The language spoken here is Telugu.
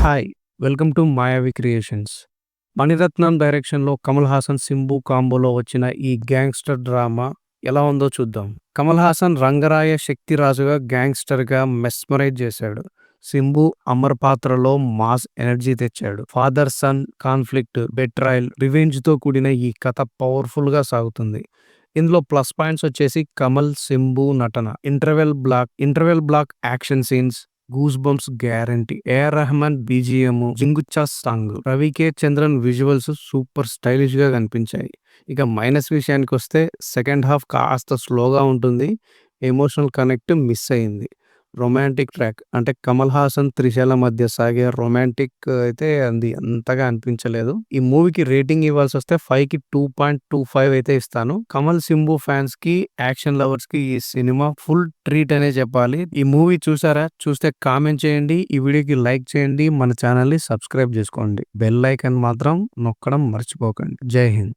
హాయ్! వెల్కమ్ టు మాయావి క్రియేషన్స్. మణిరత్నం డైరెక్షన్‌లో కమల్ హాసన్, సింబు కాంబోలో వచ్చిన ఈ గ్యాంగ్‌స్టర్ డ్రామా ఎలా ఉందో చూద్దాం. కమల్ హాసన్ రంగరాయ శక్తిరాజుగా గ్యాంగ్‌స్టర్‌గా మెస్మరైజ్ చేశాడు. సింబు అమర్ పాత్రలో మాస్ ఎనర్జీ తెచ్చాడు. ఫాదర్ సన్ కాన్ఫ్లిక్ట్, బెట్రాయల్, రివెంజ్‌తో కూడిన ఈ కథ పవర్‌ఫుల్‌గా సాగుతుంది. ఇందులో ప్లస్ పాయింట్స్ వచ్చేసి కమల్, సింబు నటన, interval block action scenes, goose bumps guarantee. AR Rahman BGM, Jinguchaa song, Ravi K Chandran visuals super stylish గా కనిపించాయి. ఇక మైనస్ విషయానికి వస్తే సెకండ్ హాఫ్ కాస్త స్లోగా ఉంటుంది. ఎమోషనల్ కనెక్ట్ మిస్ అయింది. రొమాంటిక్ ట్రాక్ అంటే కమల్ హాసన్, త్రిషల మధ్య సాగే రొమాంటిక్ అయితే అది అంతగా అనిపించలేదు. ఈ మూవీకి రేటింగ్ ఇవ్వాల్సి వస్తే 5కి 2.25 అయితే ఇస్తాను. కమల్, సింబు ఫ్యాన్స్ కి, యాక్షన్ లవర్స్ కి ఈ సినిమా ఫుల్ ట్రీట్ అనే చెప్పాలి. ఈ మూవీ చూసారా? చూస్తే కామెంట్ చేయండి. ఈ వీడియోకి లైక్ చేయండి. మన ఛానల్ ని సబ్స్క్రైబ్ చేసుకోండి. బెల్ ఐకాన్ మాత్రం నొక్కడం మర్చిపోకండి. జై హింద్.